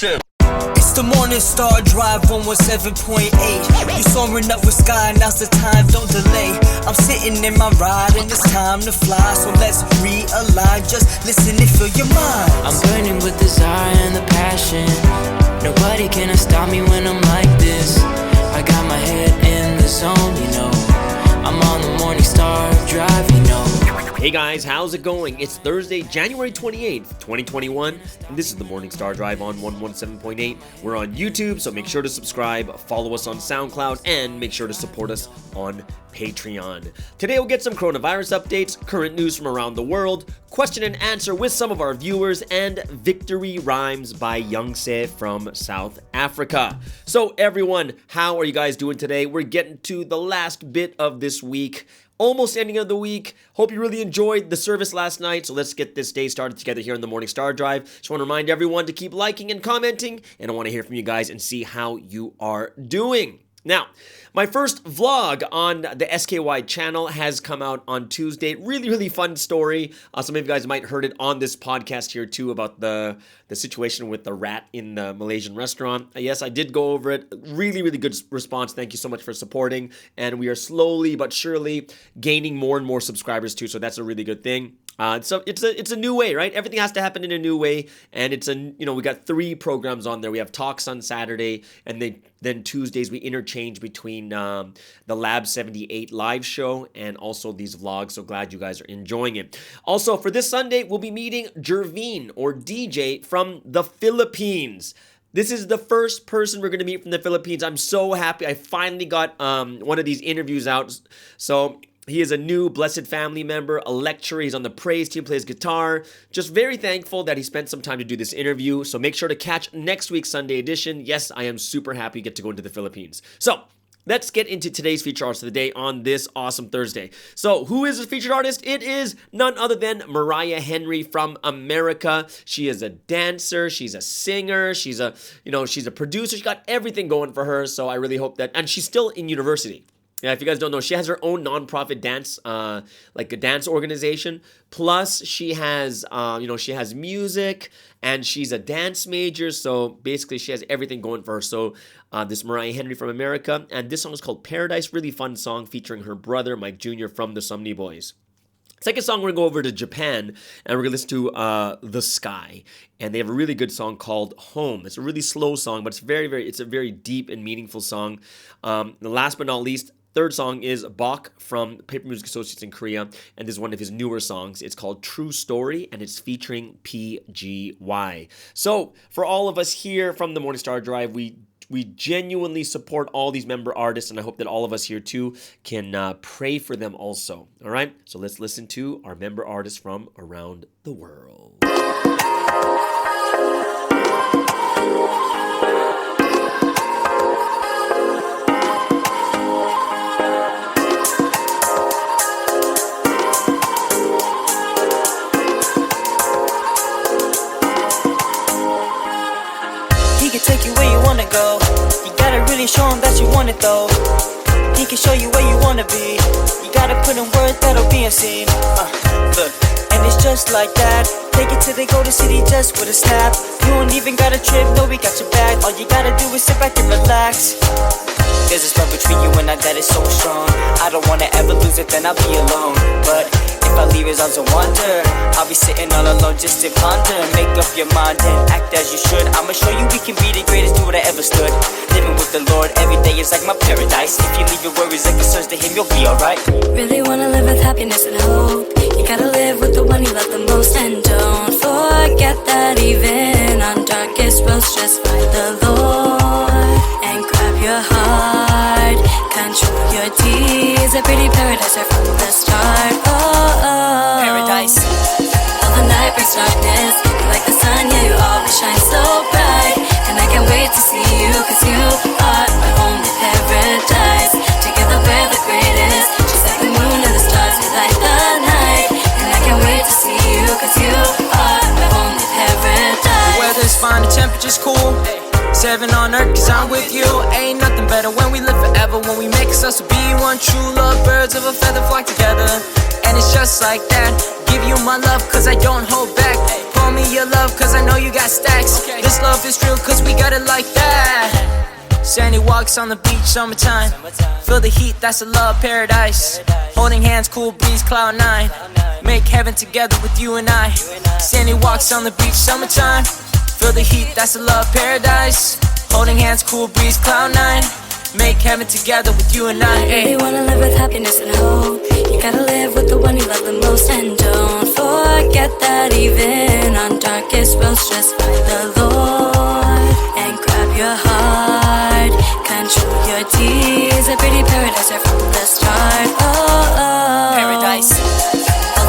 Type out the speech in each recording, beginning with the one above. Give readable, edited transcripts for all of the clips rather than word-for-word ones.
It's the Morning Star Drive 117.8. You soaring up with sky, now's the time, don't delay. I'm sitting in my ride and it's time to fly. So let's realign, just listen and fill your mind. I'm burning with desire and the passion. Nobody can stop me when I'm like this. I got my head in the zone, you know. I'm on the Morning Star Drive, you know. Hey guys, how's it going? It's Thursday, January 28th, 2021, and this is the Morning Star Drive on 117.8. We're on YouTube, so make sure to subscribe, follow us on SoundCloud, and make sure to support us on Patreon. Today we'll get some coronavirus updates, current news from around the world, question and answer with some of our viewers, and victory rhymes by Youngse from South Africa. So everyone, how are you guys doing today? We're getting to the last bit of this week. Almost ending of the week. Hope you really enjoyed the service last night. So let's get this day started together here in the Morning Star Drive. Just want to remind everyone to keep liking and commenting. And I want to hear from you guys and see how you are doing. Now, my first vlog on the SKY channel has come out on Tuesday. Really fun story. Some of you guys might heard it on this podcast here too about the situation with the rat in the Malaysian restaurant. Yes, I did go over it. Really good response. Thank you so much for supporting. And we are slowly but surely gaining more and more subscribers too. So that's a really good thing. So it's a new way, right? Everything has to happen in a new way, and we got 3 programs on there. We have talks on Saturday, and then Tuesdays we interchange between the Lab 78 live show and also these vlogs. So glad you guys are enjoying it. Also, for this Sunday, we'll be meeting Jervine or DJ from the Philippines. This is the first person we're going to meet from the Philippines. I'm so happy. I finally got one of these interviews out. So he is a new Blessed Family member, a lecturer. He's on the praise team, plays guitar. Just very thankful that he spent some time to do this interview. So make sure to catch next week's Sunday edition. Yes, I am super happy to get to go into the Philippines. So let's get into today's featured artist of the day on this awesome Thursday. So who is the featured artist? It is none other than Mariah Henry from America. She is a dancer. She's a singer. She's a producer. She got everything going for her. So I really hope that, and she's still in university. Yeah, if you guys don't know, she has her own nonprofit dance, like a dance organization. Plus, she has, she has music, and she's a dance major. So basically, she has everything going for her. So this Mariah Henry from America, and this song is called Paradise. Really fun song featuring her brother Mike Jr. from the Sumney Boys. Second song, we're going to go over to Japan, and we're going to listen to The Sky. And they have a really good song called Home. It's a really slow song, but it's a very deep and meaningful song. The last but not least, third song is Bach from Paper Music Associates in Korea, and this is one of his newer songs. It's called True Story, and it's featuring PGY. So, for all of us here from the Morning Star Drive, we genuinely support all these member artists, and I hope that all of us here too can pray for them also. All right? So let's listen to our member artists from around the world. Take you where you wanna go. You gotta really show him that you want it though. He can show you where you wanna be. You gotta put in words that'll be unseen. Look, and it's just like that. Take it to the golden city just with a snap. You don't even got a trip, no, we got your back. All you gotta do is sit back and relax. There's this love between you and I that is so strong. I don't wanna ever lose it, then I'll be alone. But if I leave his arms and wander, I'll be sitting all alone just to ponder. Make up your mind and act as you should. I'ma show you we can be the greatest dude I ever stood. Living with the Lord every day is like my paradise. If you leave your worries and concerns to him, you'll be alright. Really wanna live with happiness and hope. You gotta live with the one you love the most. And don't forget that even on darkest roads, just find the Lord and grab your heart. Control your deeds. A pretty paradise right from the start. Paradise. All the night brings darkness. You're like the sun, yeah, you always shine so bright. And I can't wait to see you, cause you are my only paradise. Together we're the greatest. Just like the moon and the stars, we light the night. And I can't wait to see you, cause you are my only paradise. The weather's fine, the temperature's cool. 7 on earth, cause I'm with you. Ain't nothing better when we live forever. When we make us to be one true love. Birds of a feather flock together. And it's just like that. Give you my love, cause I don't hold back. Pour show me your love cause I know you got stacks. This love is real cause we got it like that. Sandy walks on the beach, summertime. Feel the heat, that's a love paradise. Holding hands, cool breeze, cloud nine. Make heaven together with you and I. Sandy walks on the beach, summertime. Feel the heat, that's a love paradise. Holding hands, cool breeze, cloud nine. Make heaven together with you and I. Really wanna live with happiness and hope. You gotta live with the one you love the most. And don't forget that even on darkest roads, just find the Lord and grab your heart. Control your deeds. A pretty paradise right from the start. Oh, Paradise.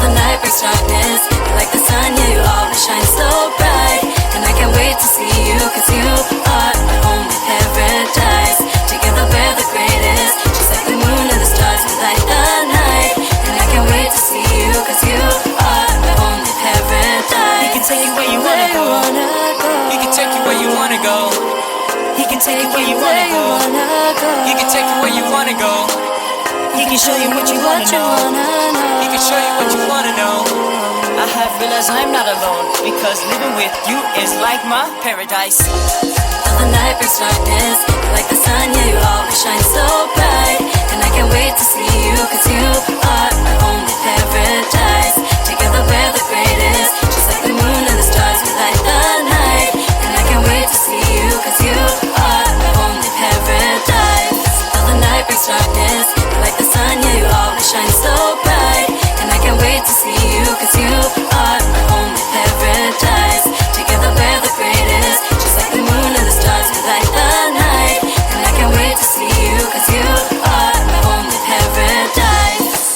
all the night brings darkness. You're like the sun, yeah, you always shine so bright. And I can't wait to see you, cause you are my only paradise. Together we're the greatest, just like the moon and the stars, we light the night. And I can't wait to see you, cause you are my only paradise. He can take you where you wanna go. He can take you where you wanna go. He can take you where you wanna go. He can take you where you wanna go. He can show you what you wanna know. He can show you what you wanna know. I have realized I'm not alone, because living with you is like my paradise. All the night brings darkness. You're like the sun, yeah, you always shine so bright. And I can't wait to see you, cause you are my only paradise. Together we're the greatest, just like the moon and the stars, we light the night. And I can't wait to see you, cause you are my only paradise. All the night brings darkness. You're like the sun, yeah, you always shine so bright. And I can't wait to see you, cause you are my only paradise. Together we're the greatest, just like the moon and the stars, we light the night. And I can't wait to see you, cause you are my only paradise.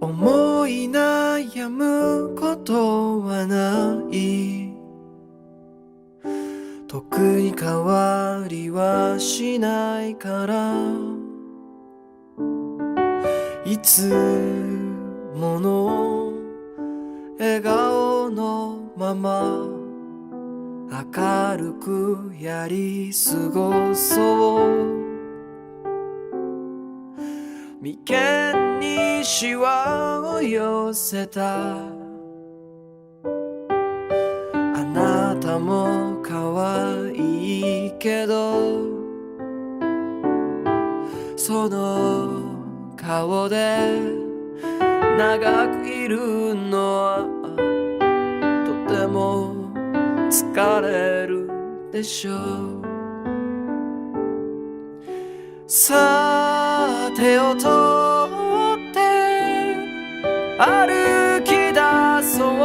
思い悩むことはない特に変わりはしないからいつもの笑顔のまま明るくやり過ごそう眉間にシワを寄せたあなたも可愛いけどその顔で長くいるのはとても疲れるでしょうさてをとって歩き出そう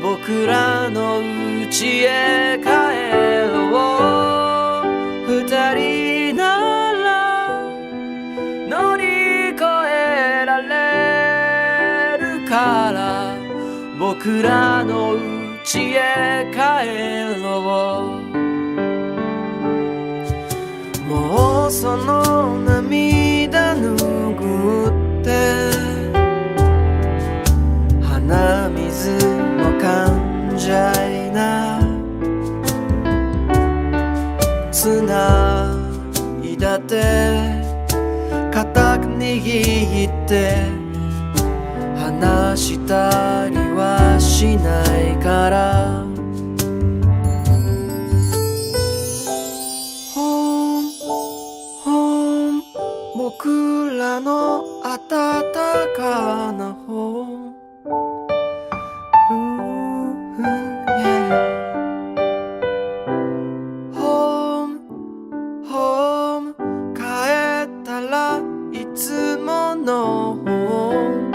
僕らの家へ帰ろう二人なら乗り越えられるから僕らの家へ帰ろうもうその涙拭って鼻水も噛んじゃいな繋いだ手固く握って離したりはしないから僕らの温かな本帰ったらいつもの本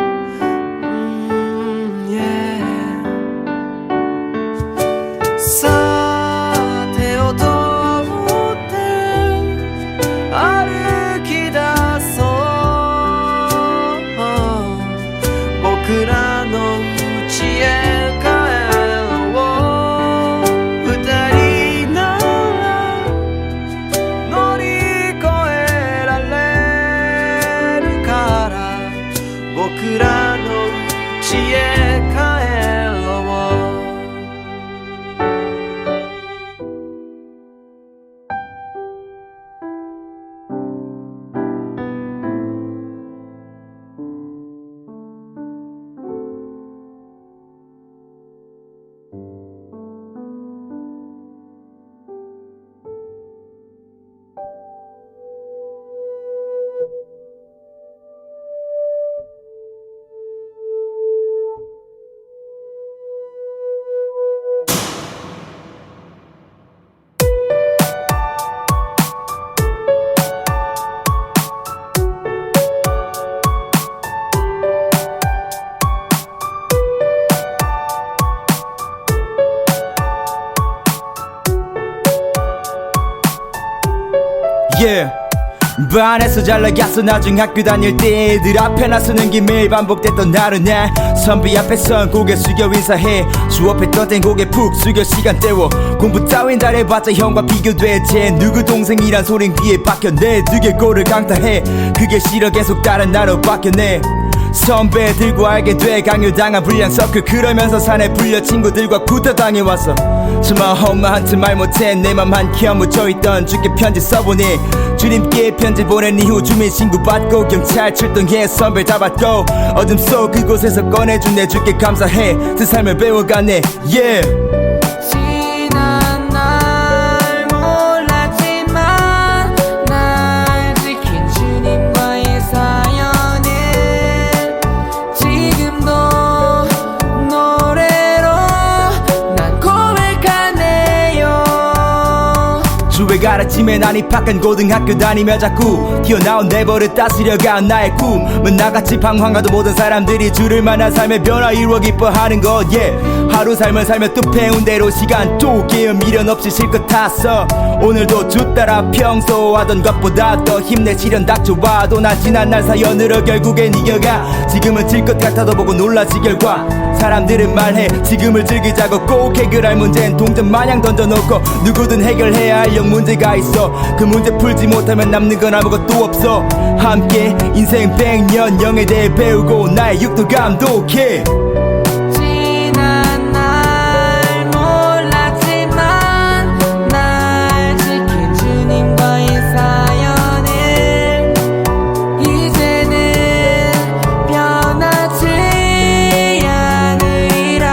yeah. 반에서 잘 나갔어 나중 학교 다닐 때 애들 앞에 나서는 게 매일 반복됐던 하루날 선배 앞에선 고개 숙여 인사해 수업했던 땐 고개 푹 숙여 시간 때워 공부 따윈 잘해봤자 형과 비교돼 쟤 누구 동생이란 소린 귀에 박혔네 두개골을 강타해 그게 싫어 계속 다른 나로 바뀌었네 선배들과 알게 돼 강요당한 불량 서클 그러면서 산에 불려 친구들과 구타당해왔어 정말 엄마한테 말 못해 내 맘 한켠 묻혀있던 주께 편지 써보니 주님께 편지 보낸 이후 주민신고 받고 경찰 출동해 선배 잡았고 어둠 속 그곳에서 꺼내준 내 주께 감사해 그 삶을 배워가네 yeah. 지난 날 몰랐지만 날 지킨 주님과의 사연을 지금도 노래로 난 고백하네요 주에 가르침에 난 입학한 고등학교 다니며 자꾸 튀어나온 내 버릇 다스려간 나의 꿈은 나같이 방황하던 모든 사람들이 주를 만난 삶의 변화 이루어 기뻐하는 것 yeah. 하루 삶을 살며 또 배운 대로 시간 또 깨어 미련 없이 실컷 탔어 오늘도 주 따라 평소 하던 것보다 더 힘내 시련 닥쳐와도 난 지난 날 사연으로 결국엔 이겨가 지금은 질 것 같아도 보고 놀라지 결과 사람들은 말해 지금을 즐기자고 꼭 해결할 문제는 동전 마냥 던져놓고 누구든 해결해야 할 영 문제가 있어 그 문제 풀지 못하면 남는 건 아무것도 없어 함께 인생 100년 영에 대해 배우고 나의 육도 감독해 지난 날 몰랐지만 날 지킨 주님과의 사연을 이제는 변하지 않으리라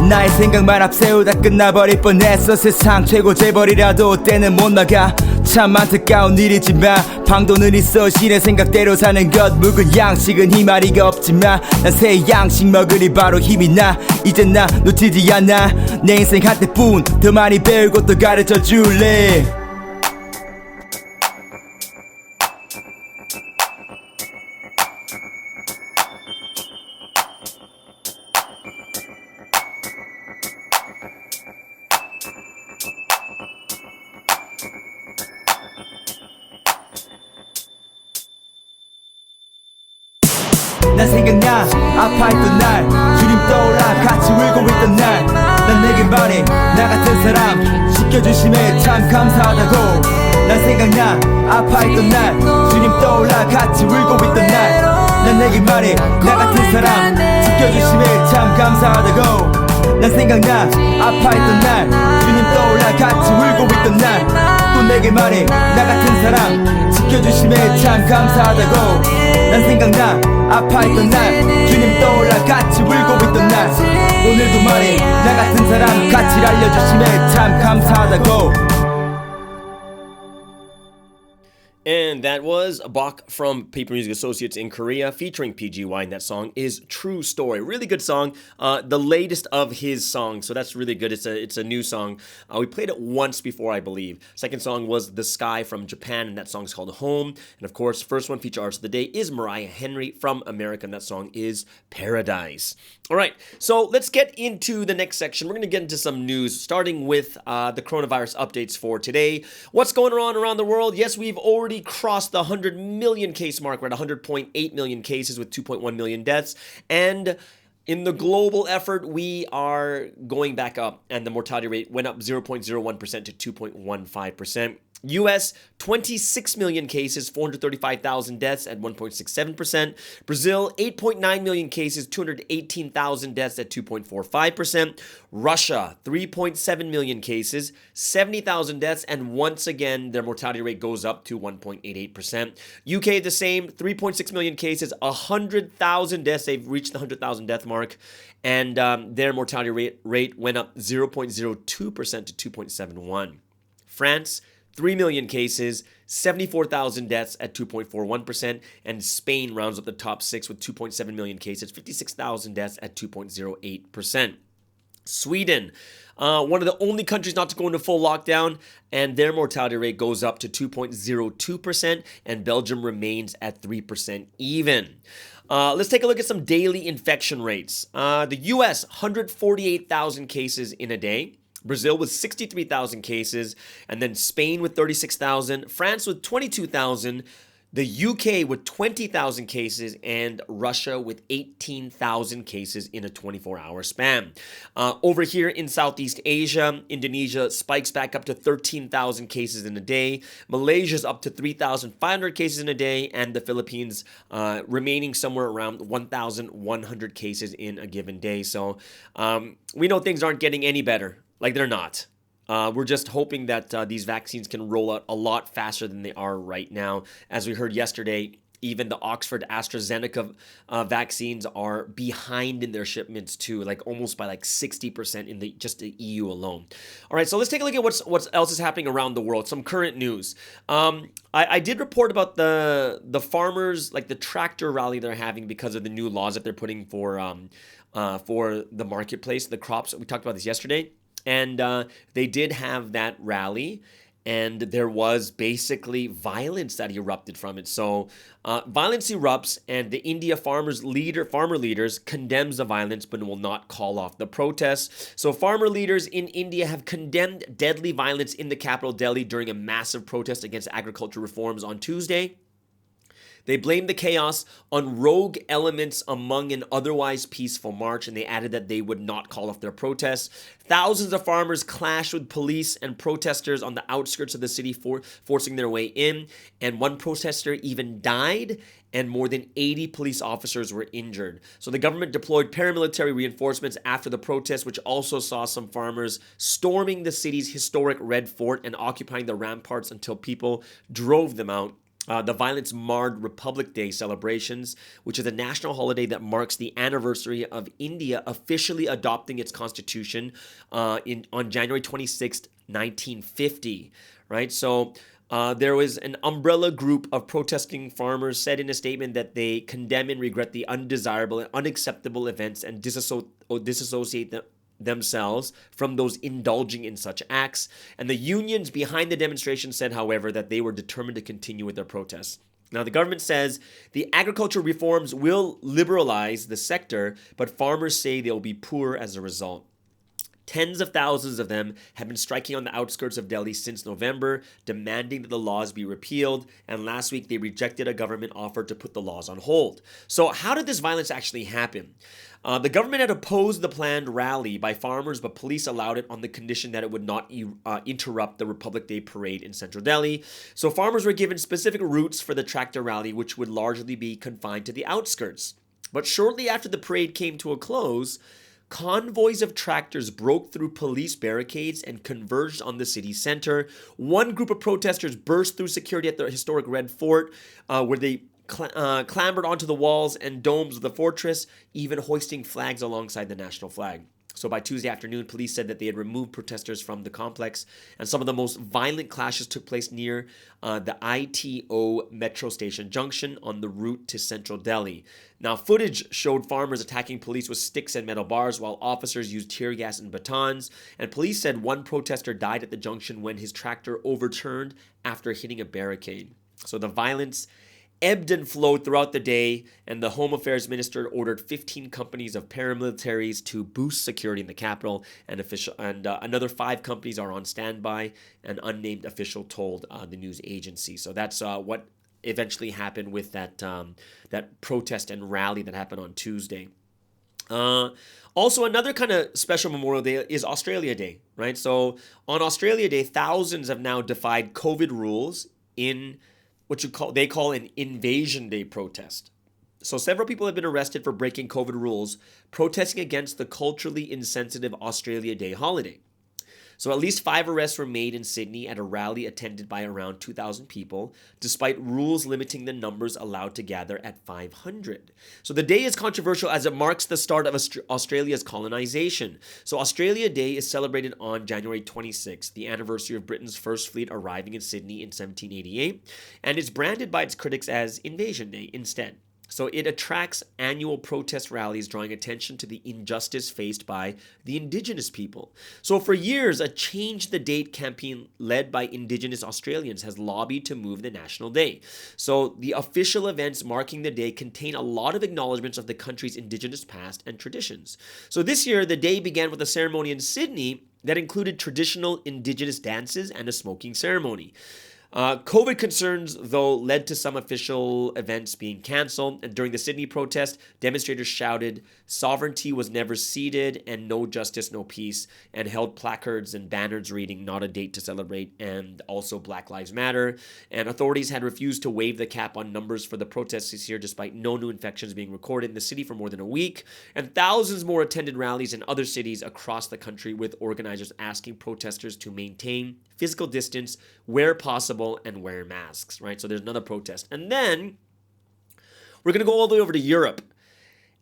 나의 생각만 앞세우다 끝나버릴 뻔했어 세상 최고 재벌이라도 때는 못 나가 참 안타까운 일이지만 방도는 있어 신의 생각대로 사는 것 묵은 양식은 희마리가 없지만 난 새 양식 먹으니 바로 힘이 나 이젠 나 놓치지 않아 내 인생 한때뿐 더 많이 배우고 또 가르쳐 줄래 난 생각나 아파했던 날 주님 떠올라 같이 울고 있던 날 난 내게 말해 나 같은 사람 지켜주심에 참 감사하다고 난 생각나 아파했던 날 주님 떠올라 같이 울고 있던 날 난 내게 말해 나 같은 사람 지켜주심에 참 감사하다고 난 생각나 아파했던 날 주님 떠올라 같이 울고 있던 날 또 내게 말해 나 같은 사람 지켜주심에 참 감사하다고 난 생각나 아파했던 날 주님 떠올라 같이 울고 있던 날 오늘도 말해 나 같은 사람 가치를 알려주심에 참 감사하다고 And that was Bach from Paper Music Associates in Korea featuring PGY, and that song is True Story. Really good song. The latest of his songs, so that's really good. It's a new song. We played it once before, I believe. Second song was The Sky from Japan, and that song's called Home. And of course, first one feature artist of the day is Mariah Henry from America, and that song is Paradise. All right, so let's get into the next section. We're going to get into some news, starting with the coronavirus updates for today. What's going on around the world? Yes, we've already crossed the 100 million case mark. We're at 100.8 million cases with 2.1 million deaths. And in the global effort, we are going back up, and the mortality rate went up 0.01% to 2.15%. US, 26 million cases, 435,000 deaths at 1.67%. Brazil, 8.9 million cases, 218,000 deaths at 2.45%. Russia, 3.7 million cases, 70,000 deaths, and once again, their mortality rate goes up to 1.88%. UK, the same, 3.6 million cases, 100,000 deaths. They've reached the 100,000 death mark, and their mortality rate went up 0.02% to 2.71%. France, 3 million cases, 74,000 deaths at 2.41%, and Spain rounds up the top six with 2.7 million cases, 56,000 deaths at 2.08%. Sweden, one of the only countries not to go into full lockdown, and their mortality rate goes up to 2.02%, and Belgium remains at 3% even. Let's take a look at some daily infection rates. The US, 148,000 cases in a day. Brazil with 63,000 cases, and then Spain with 36,000, France with 22,000, the UK with 20,000 cases, and Russia with 18,000 cases in a 24-hour span. Over here in Southeast Asia, Indonesia spikes back up to 13,000 cases in a day. Malaysia's up to 3,500 cases in a day, and the Philippines remaining somewhere around 1,100 cases in a given day. So we know things aren't getting any better. Like, they're not. We're just hoping that these vaccines can roll out a lot faster than they are right now. As we heard yesterday, even the Oxford AstraZeneca vaccines are behind in their shipments too, like almost by like 60% in just the EU alone. All right, so let's take a look at what else is happening around the world. Some current news. I did report about the farmers, like the tractor rally they're having because of the new laws that they're putting for the marketplace, the crops. We talked about this yesterday. And they did have that rally, and there was basically violence that erupted from it. So violence erupts, and the India farmer leaders condemns the violence but will not call off the protests. So farmer leaders in India have condemned deadly violence in the capital Delhi during a massive protest against agriculture reforms on Tuesday. They blamed the chaos on rogue elements among an otherwise peaceful march, and they added that they would not call off their protests. Thousands of farmers clashed with police and protesters on the outskirts of the city, forcing their way in, and one protester even died, and more than 80 police officers were injured. So the government deployed paramilitary reinforcements after the protest, which also saw some farmers storming the city's historic Red Fort and occupying the ramparts until people drove them out. The violence marred Republic Day celebrations, which is a national holiday that marks the anniversary of India officially adopting its constitution on January 26th, 1950, right? So there was an umbrella group of protesting farmers said in a statement that they condemn and regret the undesirable and unacceptable events and disassociate themselves from those indulging in such acts. And the unions behind the demonstration said, however, that they were determined to continue with their protests. Now, the government says the agricultural reforms will liberalize the sector, but farmers say they will be poor as a result. Tens of thousands of them have been striking on the outskirts of Delhi since November, demanding that the laws be repealed, and last week they rejected a government offer to put the laws on hold. So how did this violence actually happen? The government had opposed the planned rally by farmers, but police allowed it on the condition that it would not interrupt the Republic Day parade in central Delhi. So farmers were given specific routes for the tractor rally, which would largely be confined to the outskirts. But shortly after the parade came to a close, convoys of tractors broke through police barricades and converged on the city center. One group of protesters burst through security at the historic Red Fort, where they clambered onto the walls and domes of the fortress, even hoisting flags alongside the national flag. So by Tuesday afternoon, police said that they had removed protesters from the complex, and some of the most violent clashes took place near the ITO metro station junction on the route to central Delhi. Now, footage showed farmers attacking police with sticks and metal bars, while officers used tear gas and batons, and police said one protester died at the junction when his tractor overturned after hitting a barricade. So the violence ebbed and flowed throughout the day, and the Home Affairs Minister ordered 15 companies of paramilitaries to boost security in the capital, and another 5 companies are on standby, an unnamed official told the news agency. So that's what eventually happened with that protest and rally that happened on Tuesday. Also, another kind of special Memorial Day is Australia Day, right? So on Australia Day, thousands have now defied COVID rules in what they call an Invasion Day protest. So several people have been arrested for breaking COVID rules, protesting against the culturally insensitive Australia Day holiday. So at least 5 arrests were made in Sydney at a rally attended by around 2,000 people, despite rules limiting the numbers allowed to gather at 500. So the day is controversial as it marks the start of Australia's colonization. So Australia Day is celebrated on January 26th, the anniversary of Britain's first fleet arriving in Sydney in 1788, and is branded by its critics as Invasion Day instead. So it attracts annual protest rallies, drawing attention to the injustice faced by the Indigenous people. So for years, a Change the Date campaign led by Indigenous Australians has lobbied to move the national day. So the official events marking the day contain a lot of acknowledgements of the country's Indigenous past and traditions. So this year, the day began with a ceremony in Sydney that included traditional indigenous dances and a smoking ceremony. COVID concerns, though, led to some official events being cancelled. And during the Sydney protest, demonstrators shouted, "Sovereignty was never ceded," and "No justice, no peace," and held placards and banners reading, "Not a date to celebrate," and also "Black Lives Matter." And authorities had refused to waive the cap on numbers for the protests this year, despite no new infections being recorded in the city for more than a week. And thousands more attended rallies in other cities across the country, with organizers asking protesters to maintain physical distance where possible and wear masks, right? So there's another protest. And then we're going to go all the way over to Europe.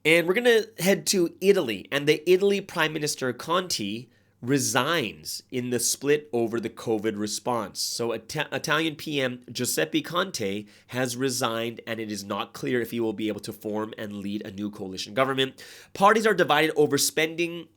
And we're going to head to Italy. And the Italy Prime Minister Conte resigns in the split over the COVID response. So Italian PM Giuseppe Conte has resigned, and it is not clear if he will be able to form and lead a new coalition government. Parties are divided over spending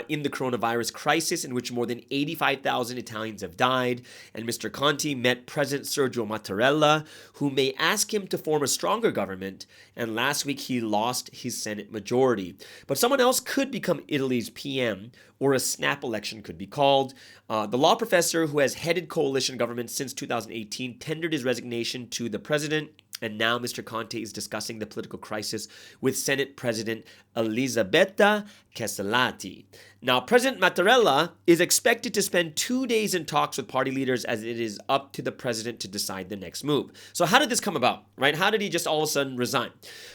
in the coronavirus crisis, in which more than 85,000 Italians have died. And Mr. Conte met President Sergio Mattarella, who may ask him to form a stronger government. And last week, he lost his Senate majority. But someone else could become Italy's PM, or a snap election could be called. The law professor who has headed coalition governments since 2018 tendered his resignation to the president. And now Mr. Conte is discussing the political crisis with Senate President Elisabetta Casellati. Now, President Mattarella is expected to spend 2 days in talks with party leaders, as it is up to the president to decide the next move. So how did this come about, right? How did he just all of a sudden resign?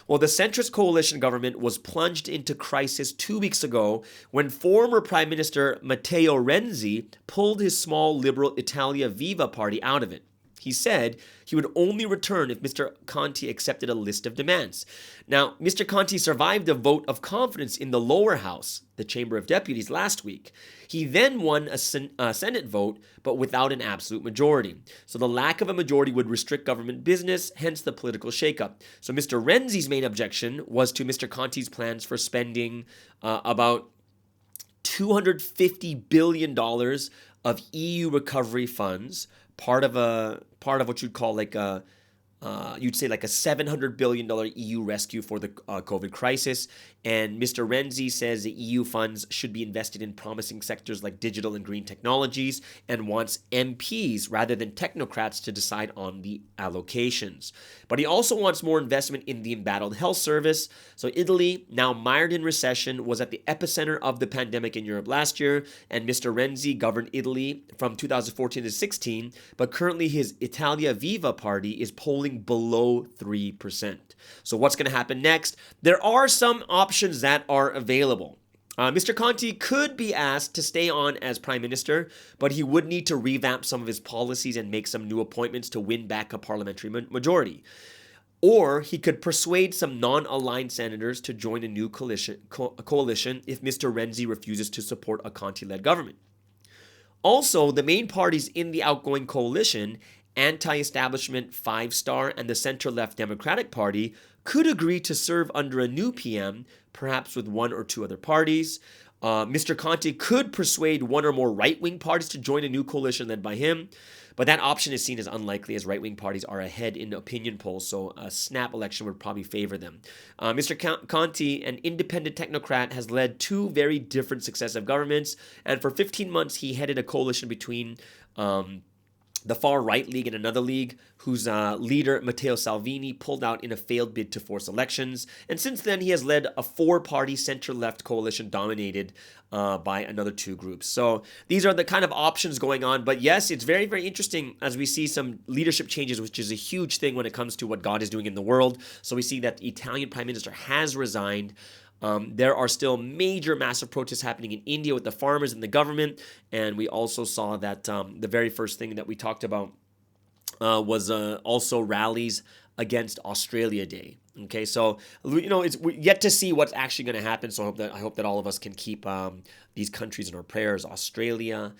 Well, the centrist coalition government was plunged into crisis 2 weeks ago when former Prime Minister Matteo Renzi pulled his small liberal Italia Viva party out of it. He said he would only return if Mr. Conte accepted a list of demands. Now, Mr. Conte survived a vote of confidence in the lower house, the Chamber of Deputies, last week. He then won a Senate vote, but without an absolute majority. So the lack of a majority would restrict government business, hence the political shakeup. So Mr. Renzi's main objection was to Mr. Conte's plans for spending about $250 billion of EU recovery funds, part of what you'd call like a $700 billion EU rescue for the COVID crisis. And Mr. Renzi says the EU funds should be invested in promising sectors like digital and green technologies, and wants MPs rather than technocrats to decide on the allocations. But he also wants more investment in the embattled health service. So Italy, now mired in recession, was at the epicenter of the pandemic in Europe last year, and Mr. Renzi governed Italy from 2014 to 16, but currently his Italia Viva party is polling below 3%. So what's going to happen next? There are some options that are available. Mr. Conte could be asked to stay on as prime minister, but he would need to revamp some of his policies and make some new appointments to win back a parliamentary majority. Or he could persuade some non-aligned senators to join a new coalition if Mr. Renzi refuses to support a Conte-led government. Also, the main parties in the outgoing coalition, anti-establishment Five Star and the center-left Democratic Party, could agree to serve under a new PM, perhaps with one or two other parties. Mr. Conte could persuade one or more right-wing parties to join a new coalition led by him, but that option is seen as unlikely, as right-wing parties are ahead in opinion polls, so a snap election would probably favor them. Mr. Conte, an independent technocrat, has led two very different successive governments, and for 15 months he headed a coalition between the far-right league and another league, whose leader, Matteo Salvini, pulled out in a failed bid to force elections. And since then, he has led a four-party center-left coalition dominated by another two groups. So these are the kind of options going on. But yes, it's very, very interesting as we see some leadership changes, which is a huge thing when it comes to what God is doing in the world. So we see that the Italian prime minister has resigned. There are still massive protests happening in India with the farmers and the government. And we also saw that the very first thing that we talked about was also rallies against Australia Day. Okay, so it's we're yet to see what's actually going to happen. So I hope that all of us can keep these countries in our prayers: Australia,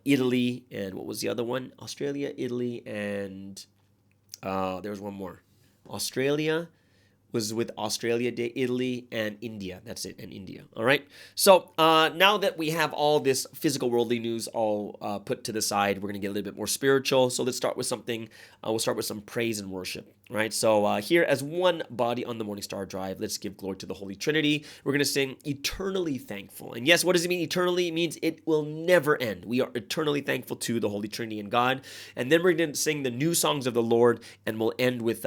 Italy, and what was the other one? Australia, Italy, and there was one more. Australia was with Australia Day, Italy, and India. That's it, and India. All right. So now that we have all this physical worldly news all put to the side, we're going to get a little bit more spiritual. So let's start with something. We'll start with some praise and worship. Right, so here as one body on the Morning Star Drive, let's give glory to the Holy Trinity. We're going to sing Eternally Thankful. And yes, what does it mean eternally? It means it will never end. We are eternally thankful to the Holy Trinity and God. And then we're going to sing the new songs of the Lord, and we'll end with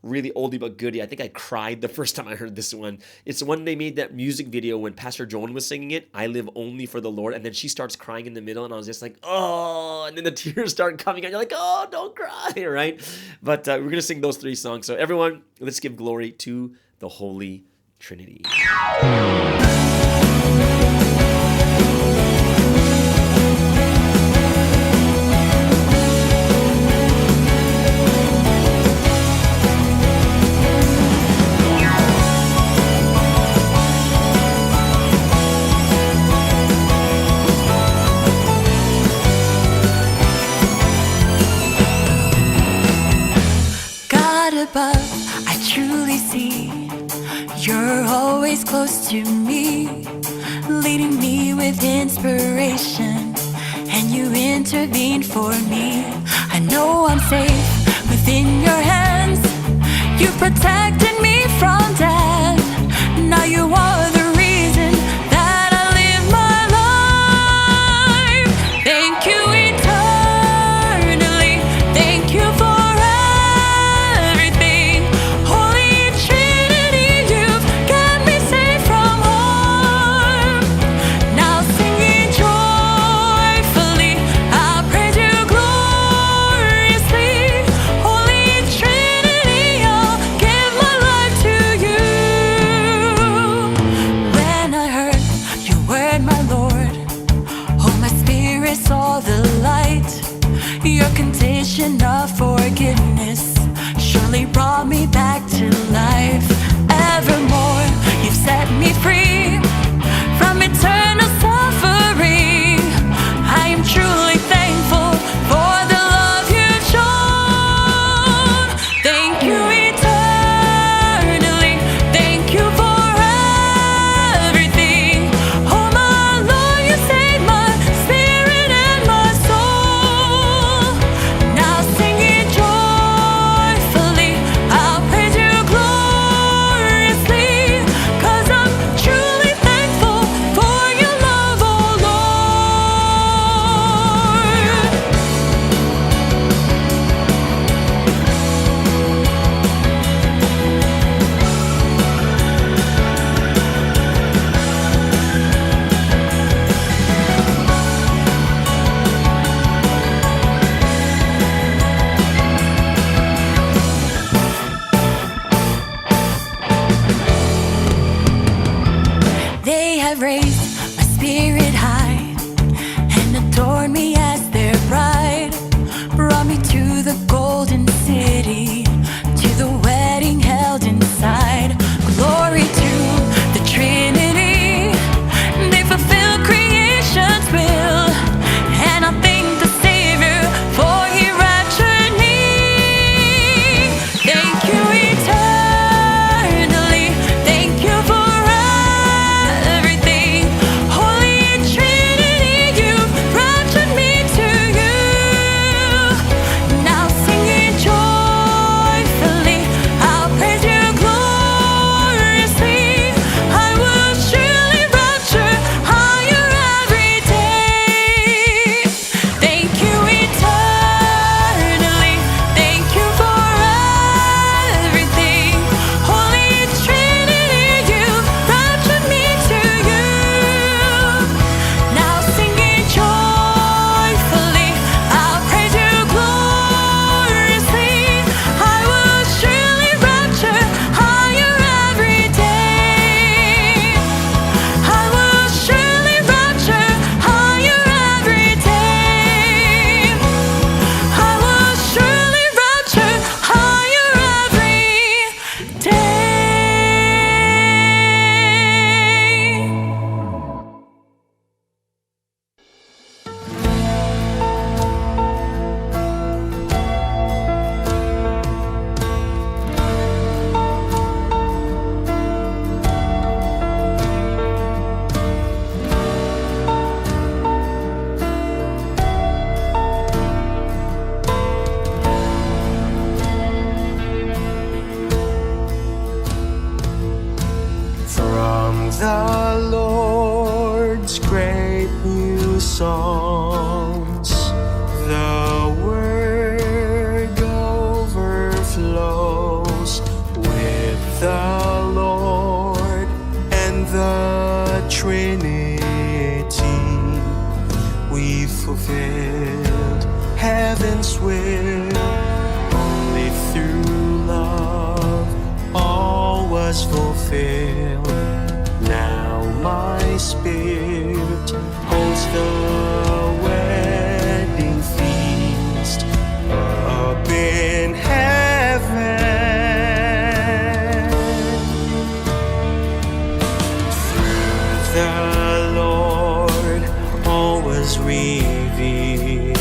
really oldie but goodie. I think I cried the first time I heard this one. It's when they made that music video when Pastor Joan was singing it, I Live Only for the Lord, and then she starts crying in the middle, and I was just like, oh, and then the tears start coming out. You're like, oh, don't cry, right? But we're going to sing those 3 songs. So everyone, let's give glory to the Holy Trinity. God above, I truly see you're always close to me, leading me with inspiration, and you intervene for me. I know I'm safe within your hands. You protected me from death. Now you are the reason that I live my life. Thank you eternally. Thank you for everything. Holy Trinity, you've got me safe from harm. Now singing joyfully, I'll praise you gloriously. Holy Trinity, I'll give my life to you. When I heard your word, my Lord, oh, my spirit saw the light. Your contagion of forgiveness surely brought me back to life. Evermore, you've set me free from eternal suffering. I am truly thankful for the love you've shown. Thank you eternally. Thank you for everything. Oh, my Lord, you saved my spirit and my soul. Now singing joyfully, I'll praise you gloriously, 'cause I'm truly thankful for your love, oh Lord. They have raised my spirit high and adored me as their bride. Brought me to the golden city, to the wedding held inside. Glory to the Trinity. They fulfill creation's will, and I thank the Savior for he raptured me. Thank you eternally. Thank you for everything. Holy Trinity, you've raptured me to songs. The word overflows with the Lord and the Trinity. We've fulfilled heaven's will. Only through love all was fulfilled. Now my spirit holds the wedding feast up in heaven. Through the Lord all was revealed.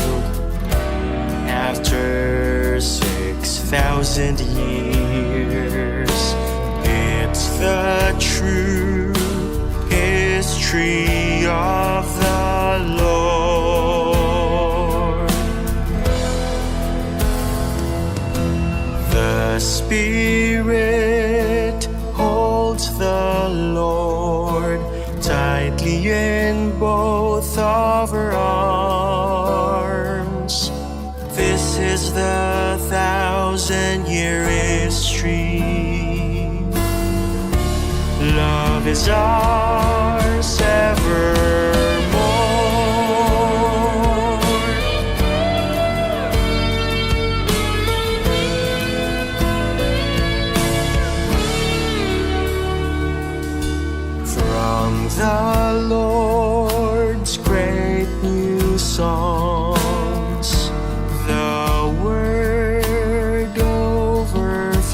After 6,000 years, it's the true history of the Lord. The Spirit holds the Lord tightly in both of her arms. This is the 1,000-year history. Love is ours evermore. From the Lord's great new songs, the word overflows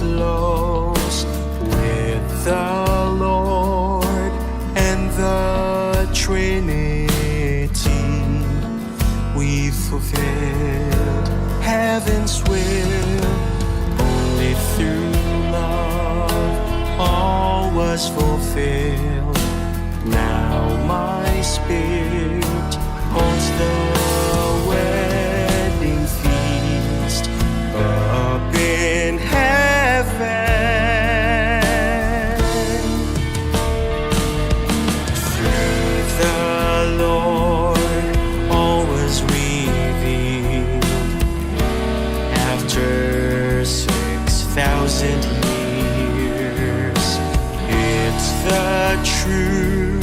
with the Lord and the Trinity. We've fulfilled heaven's will. Only through love all was fulfilled. Now my spirit holds the wedding feast up in heaven. Through the Lord all was revealed. After 6,000 years, it's the true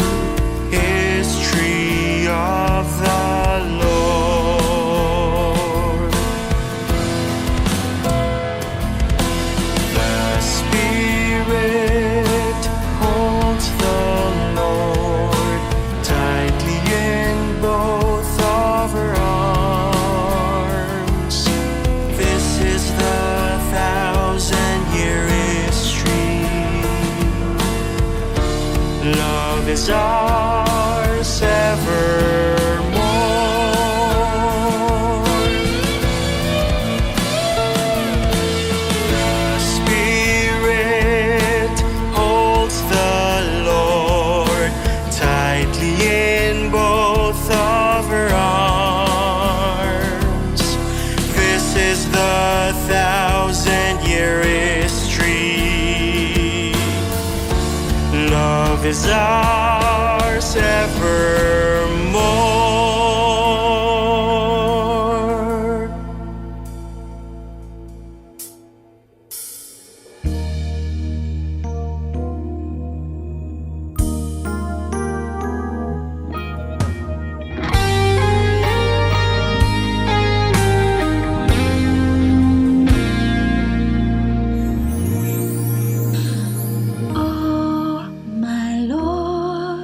history of the Lord. The Spirit holds the Lord tightly in both of her arms. This is the 1,000-year history. Love is ours evermore. The Spirit holds the Lord tightly in both of her arms. This is the 1,000-year history. Love is ours evermore. Oh, my Lord.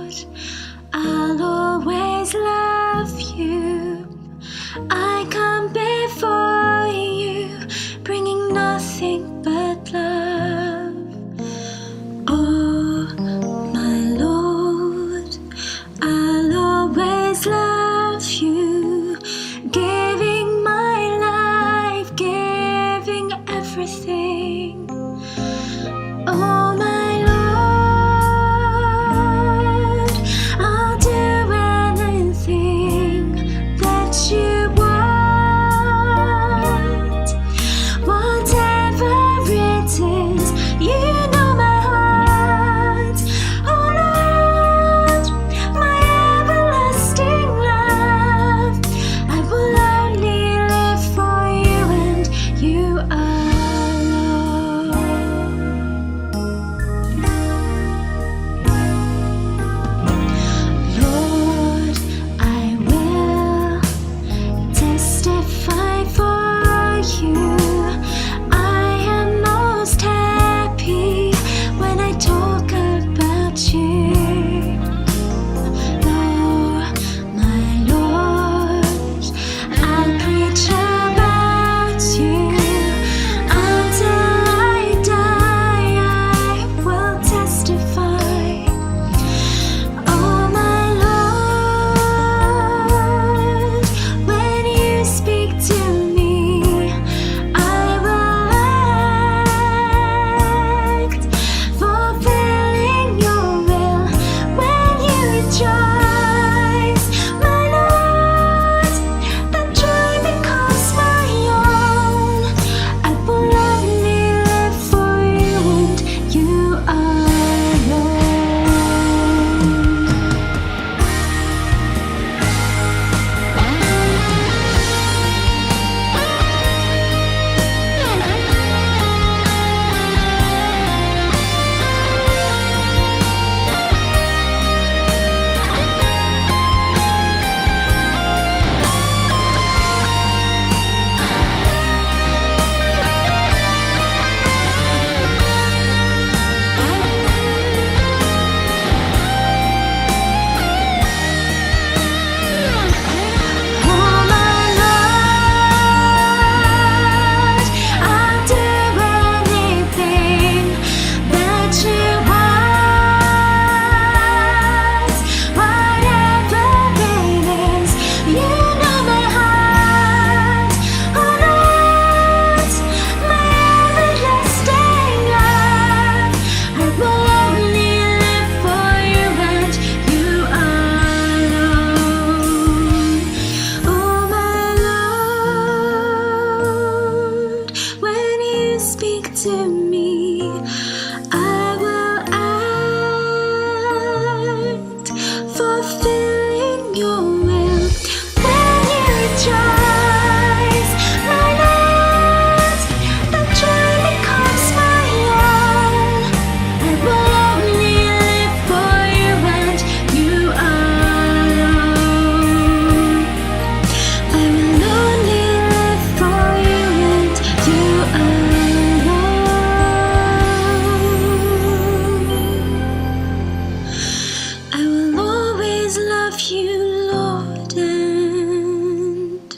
love you, Lord, and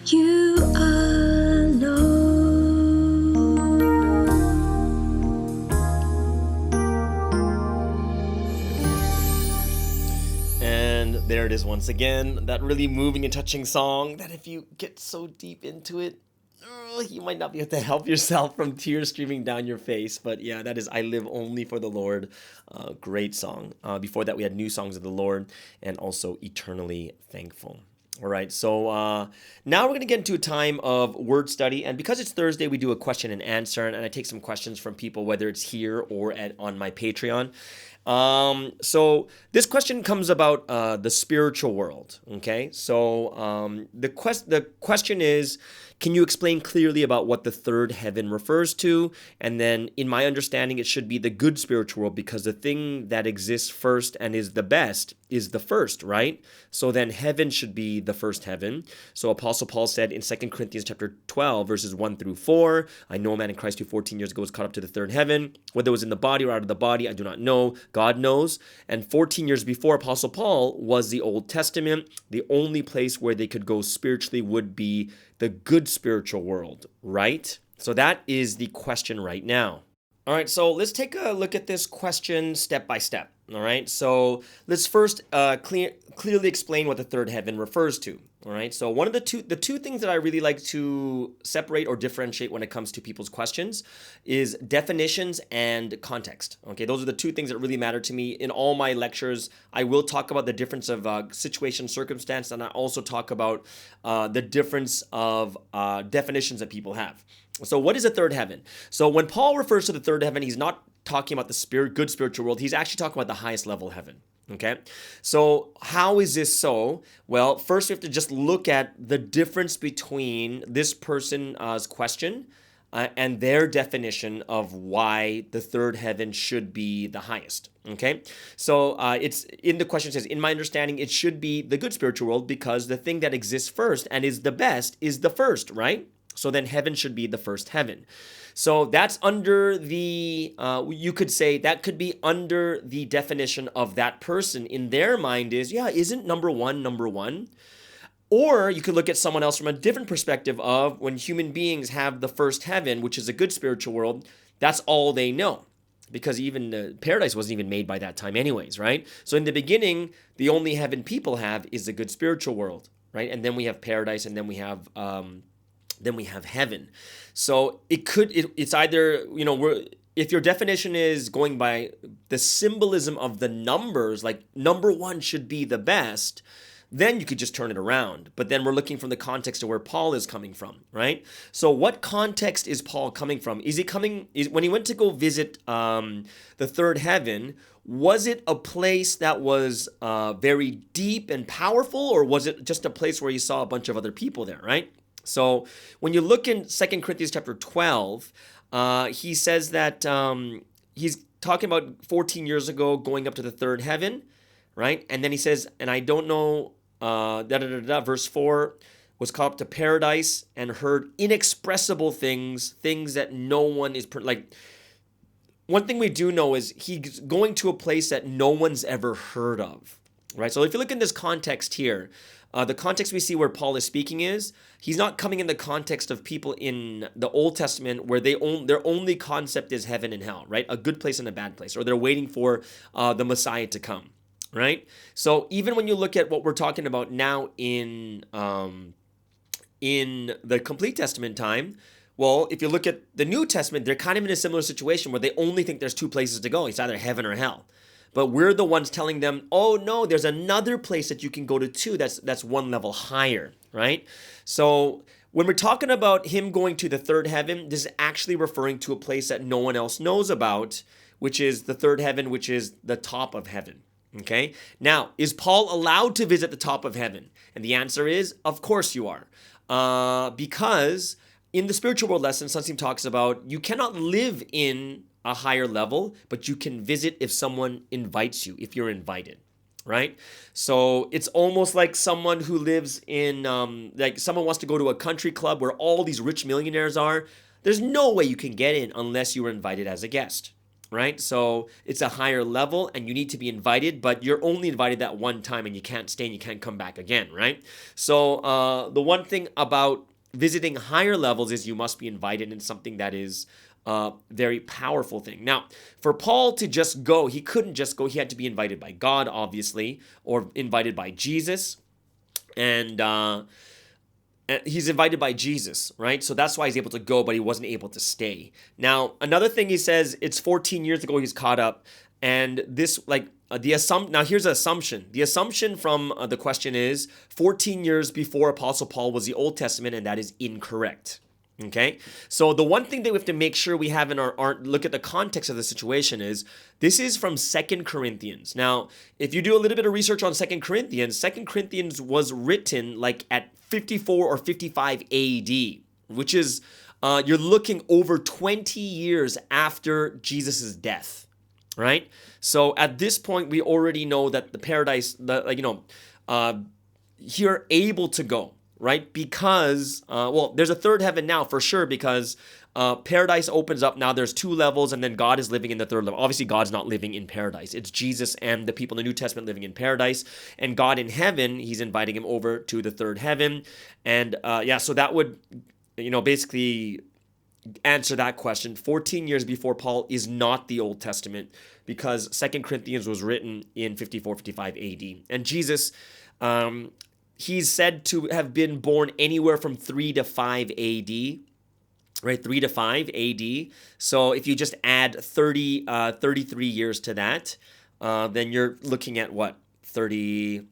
you alone. And there it is once again, that really moving and touching song that if you get so deep into it, you might not be able to help yourself from tears streaming down your face. But yeah, that is I Live Only for the Lord. Great song. Before that, we had New Songs of the Lord and also Eternally Thankful. All right, so now we're going to get into a time of word study. And because it's Thursday, we do a question and answer. And I take some questions from people, whether it's here or on my Patreon. So this question comes about the spiritual world. Okay, so the question is, can you explain clearly about what the third heaven refers to? And then, in my understanding, it should be the good spiritual world, because the thing that exists first and is the best is the first, right? So then heaven should be the first heaven. So Apostle Paul said in 2 Corinthians chapter 12, verses 1 through 4, I know a man in Christ who 14 years ago was caught up to the third heaven. Whether it was in the body or out of the body, I do not know. God knows. And 14 years before Apostle Paul was the Old Testament. The only place where they could go spiritually would be the good spiritual world, right? So that is the question right now. All right, so let's take a look at this question step by step. All right, so let's first clearly explain what the third heaven refers to. All right, so one of the two things that I really like to separate or differentiate when it comes to people's questions is definitions and context. Okay, those are the two things that really matter to me. In all my lectures, I will talk about the difference of situation, circumstance, and I also talk about the difference of definitions that people have. So what is a third heaven? So when Paul refers to the third heaven, he's not talking about the good spiritual world. He's actually talking about the highest level heaven. Okay, so how is this so? Well, first we have to just look at the difference between this person's question and their definition of why the third heaven should be the highest. Okay, so it's in the question says, in my understanding, it should be the good spiritual world because the thing that exists first and is the best is the first, right? So then heaven should be the first heaven. So that's under the, you could say that could be under the definition of that person. In their mind is, yeah, isn't number one? Or you could look at someone else from a different perspective of when human beings have the first heaven, which is a good spiritual world, that's all they know. Because even paradise wasn't even made by that time anyways, right? So in the beginning, the only heaven people have is the good spiritual world, right? And then we have paradise, and then we have heaven. So it's either, if your definition is going by the symbolism of the numbers, like number one should be the best, then you could just turn it around. But then we're looking from the context of where Paul is coming from, right? So what context is Paul coming from? When he went to go visit the third heaven, was it a place that was very deep and powerful, or was it just a place where he saw a bunch of other people there, right? So when you look in 2 Corinthians chapter 12, he says that he's talking about 14 years ago going up to the third heaven, right? And then he says, and I don't know, verse 4, was caught up to paradise and heard inexpressible things that no one is, one thing we do know is he's going to a place that no one's ever heard of, right? So if you look in this context here, the context we see where Paul is speaking is, he's not coming in the context of people in the Old Testament where their only concept is heaven and hell, right? A good place and a bad place, or they're waiting for the Messiah to come, right? So even when you look at what we're talking about now in the complete Testament time, well, if you look at the New Testament, they're kind of in a similar situation where they only think there's two places to go. It's either heaven or hell. But we're the ones telling them, oh no, there's another place that you can go to too that's one level higher, right? So when we're talking about him going to the third heaven, this is actually referring to a place that no one else knows about, which is the third heaven, which is the top of heaven, okay? Now, is Paul allowed to visit the top of heaven? And the answer is, of course you are. Because in the spiritual world lesson, Sunsim talks about you cannot live in a higher level, but you can visit if someone invites you, if you're invited, right? So it's almost like someone who lives in, like someone wants to go to a country club where all these rich millionaires are. There's no way you can get in unless you were invited as a guest, right? So it's a higher level and you need to be invited, but you're only invited that one time and you can't stay and you can't come back again, right? So the one thing about visiting higher levels is you must be invited in something that is a very powerful thing. Now, for Paul to just go, he couldn't just go. He had to be invited by God, obviously, or invited by Jesus. And he's invited by Jesus, right? So that's why he's able to go, but he wasn't able to stay. Now, another thing he says, it's 14 years ago he's caught up. And this, now here's an assumption. The assumption from the question is 14 years before Apostle Paul was the Old Testament, and that is incorrect. Okay, so the one thing that we have to make sure we have in our look at the context of the situation is this is from 2 Corinthians. Now, if you do a little bit of research on 2 Corinthians, 2 Corinthians was written like at 54 or 55 AD, which is you're looking over 20 years after Jesus' death, right? So at this point, we already know that the paradise, you're able to go. Right? Because, there's a third heaven now for sure because paradise opens up. Now there's 2 levels and then God is living in the third level. Obviously, God's not living in paradise. It's Jesus and the people in the New Testament living in paradise. And God in heaven, he's inviting him over to the third heaven. And so that would, basically answer that question. 14 years before Paul is not the Old Testament because 2 Corinthians was written in 54, 55 AD. And Jesus, he's said to have been born anywhere from 3 to 5 AD, right? 3 to 5 AD. So if you just add 33 years to that, then you're looking at what? 30,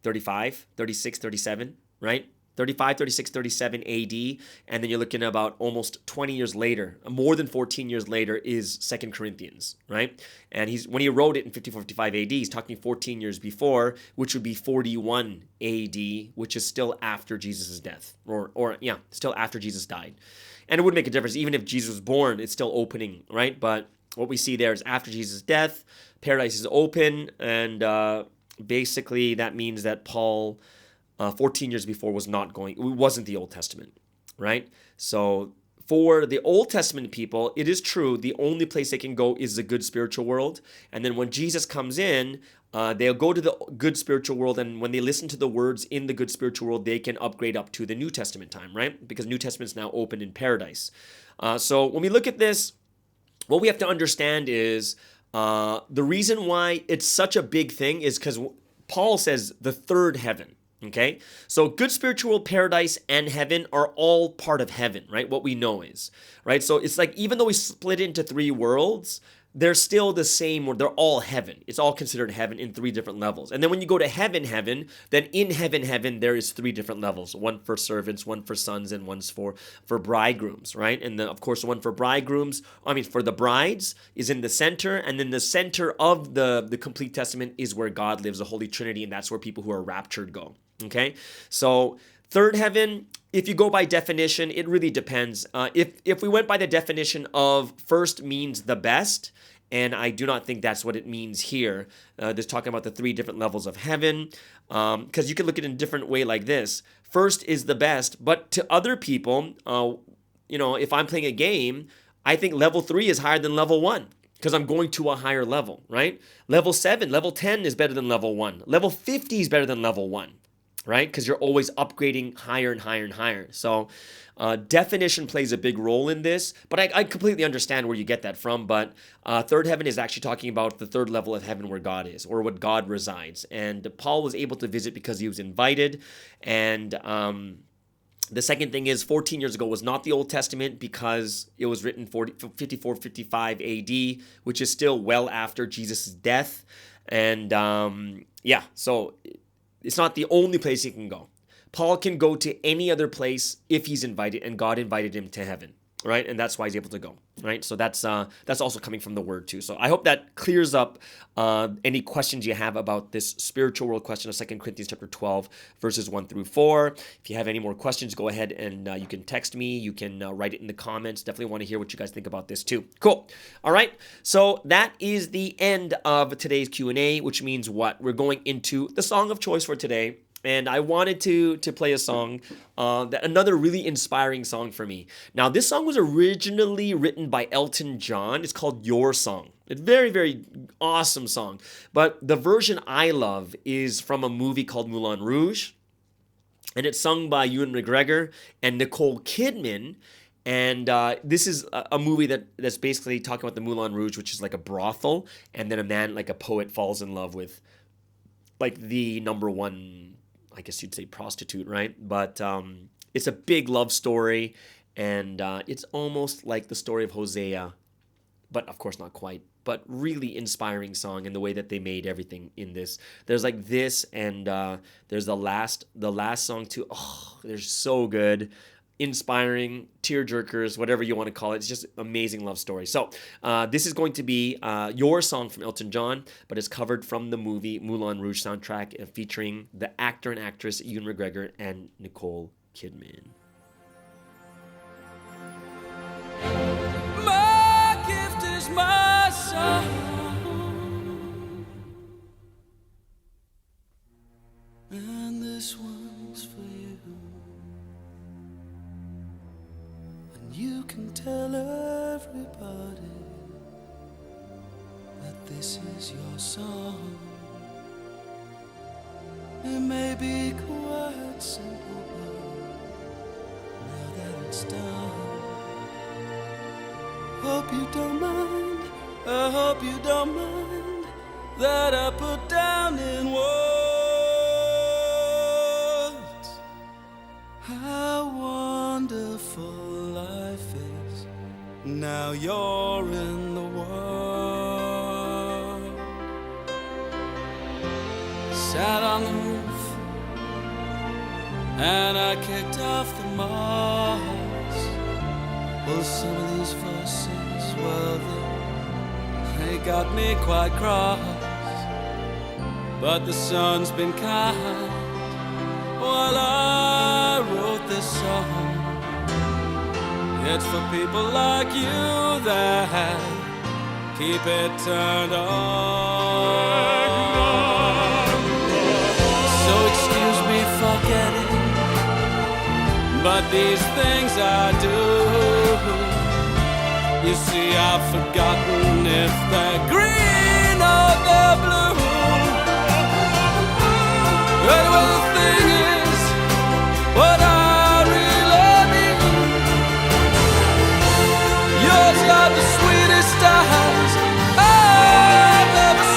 35, 36, 37, right? 35, 36, 37 AD, and then you're looking at about almost 20 years later, more than 14 years later is 2 Corinthians, right? And when he wrote it in 54, 55 AD, he's talking 14 years before, which would be 41 AD, which is still after Jesus' death, still after Jesus died. And it wouldn't make a difference. Even if Jesus was born, it's still opening, right? But what we see there is after Jesus' death, paradise is open, and basically that means that Paul 14 years before wasn't the Old Testament, right? So for the Old Testament people, it is true, the only place they can go is the good spiritual world. And then when Jesus comes in, they'll go to the good spiritual world, and when they listen to the words in the good spiritual world, they can upgrade up to the New Testament time, right? Because New Testament is now open in paradise. So when we look at this, what we have to understand is the reason why it's such a big thing is because Paul says the third heaven. Okay, so good spiritual world, paradise, and heaven are all part of heaven, right? What we know is, right? So it's like even though we split into 3 worlds, they're still the same, or they're all heaven. It's all considered heaven in 3 different levels. And then when you go to heaven, then in heaven, there is 3 different levels. One for servants, one for sons, and one's for bridegrooms, right? And then, of course, the one for for the brides is in the center. And then the center of the complete testament is where God lives, the Holy Trinity. And that's where people who are raptured go. Okay, so third heaven, if you go by definition, it really depends. If we went by the definition of first means the best, and I do not think that's what it means here. There's talking about the 3 different levels of heaven, because you can look at it in a different way like this. First is the best, but to other people, if I'm playing a game, I think level 3 is higher than level 1. Because I'm going to a higher level, right? Level 7, level 10 is better than level 1. Level 50 is better than level 1. Right? Because you're always upgrading higher and higher and higher. So definition plays a big role in this, but I completely understand where you get that from. But third heaven is actually talking about the third level of heaven where God is, or what God resides. And Paul was able to visit because he was invited. And the second thing is 14 years ago was not the Old Testament because it was written 54, 55 AD, which is still well after Jesus' death. And so it's not the only place he can go. Paul can go to any other place if he's invited, and God invited him to heaven, right? And that's why he's able to go, right? So that's also coming from the word too. So I hope that clears up any questions you have about this spiritual world question of 2 Corinthians chapter 12, verses 1 through 4. If you have any more questions, go ahead and you can text me. You can write it in the comments. Definitely want to hear what you guys think about this too. Cool. All right. So that is the end of today's Q&A, which means what? We're going into the song of choice for today. and I wanted to play a song, another really inspiring song for me. Now, this song was originally written by Elton John. It's called Your Song. It's a very, very awesome song. But the version I love is from a movie called Moulin Rouge, and it's sung by Ewan McGregor and Nicole Kidman. And this is a movie that's basically talking about the Moulin Rouge, which is like a brothel, and then a man, like a poet, falls in love with like the number one, I guess you'd say, prostitute, right? But it's a big love story, and it's almost like the story of Hosea, but of course not quite. But really inspiring song, and the way that they made everything in this. There's like this, and there's the last song too. Oh, they're so good. Inspiring, tearjerkers, whatever you want to call it. It's just amazing love story. So this is going to be Your Song from Elton John, but it's covered from the movie Moulin Rouge soundtrack, featuring the actor and actress Ewan McGregor and Nicole Kidman. My gift is my song, and this one's for you. And you can tell everybody that this is your song. It may be quite simple, but now that it's done, hope you don't mind, I hope you don't mind that I put down in words how wonderful life is. Now you're in the world. Sat on the roof and I kicked off the moss. Well, some of these verses, well, they got me quite cross. But the sun's been kind while I wrote this song. It's for people like you that keep it turned on. So excuse me for getting, but these things I do. You see, I've forgotten if they're green or they're blue. Anyway, the thing is, what I really mean, yours are the sweetest eyes I've ever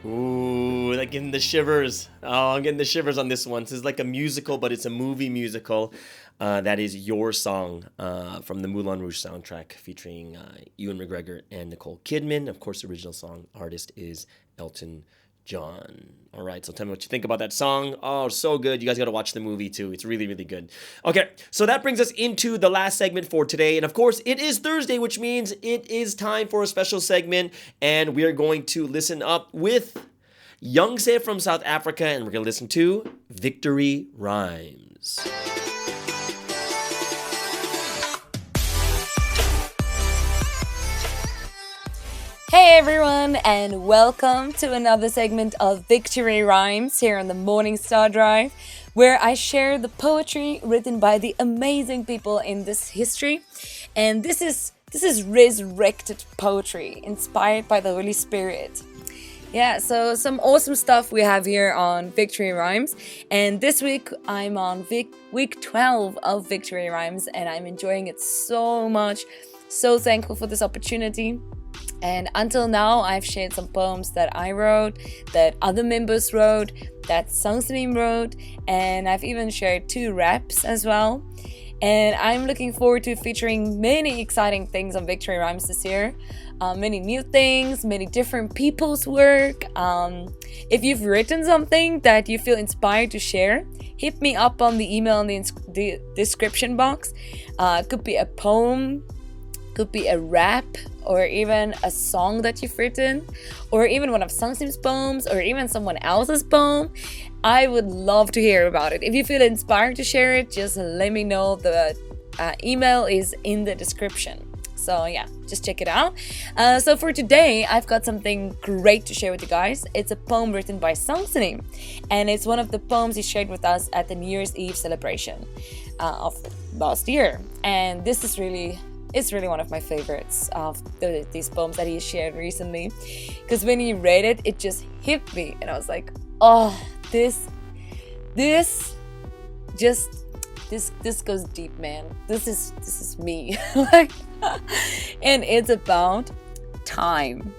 Ooh, like getting the shivers. Oh, I'm getting the shivers on this one. This is like a musical, but it's a movie musical. That is Your Song from the Moulin Rouge soundtrack, featuring Ewan McGregor and Nicole Kidman. Of course, the original song artist is Elton John. All right, so tell me what you think about that song. Oh, so good. You guys got to watch the movie too. It's really, really good. Okay, so that brings us into the last segment for today. And of course, it is Thursday, which means it is time for a special segment. And we are going to listen up with Youngse from South Africa. And we're going to listen to Victory Rhymes. Hey everyone, and welcome to another segment of Victory Rhymes here on the Morning Star Drive, where I share the poetry written by the amazing people in this history. And this is resurrected poetry inspired by the Holy Spirit. Yeah, so some awesome stuff we have here on Victory Rhymes. And this week I'm on week 12 of Victory Rhymes, and I'm enjoying it so much. So thankful for this opportunity. And until now, I've shared some poems that I wrote, that other members wrote, that Sangsanim wrote, and I've even shared 2 raps as well. And I'm looking forward to featuring many exciting things on Victory Rhymes this year. Many new things, many different people's work. If you've written something that you feel inspired to share, hit me up on the email in the description box. Could be a poem, could be a rap, or even a song that you've written, or even one of Sangsim's poems, or even someone else's poem. I would love to hear about it. If you feel inspired to share it, just let me know. The email is in the description. So yeah, just check it out. So for today, I've got something great to share with you guys. It's a poem written by Sangsanim, and it's one of the poems he shared with us at the New Year's Eve celebration of last year. And this is it's really one of my favorites of these poems that he shared recently, because when he read it, it just hit me, and I was like, oh, this goes deep, man. This is me. And it's about time.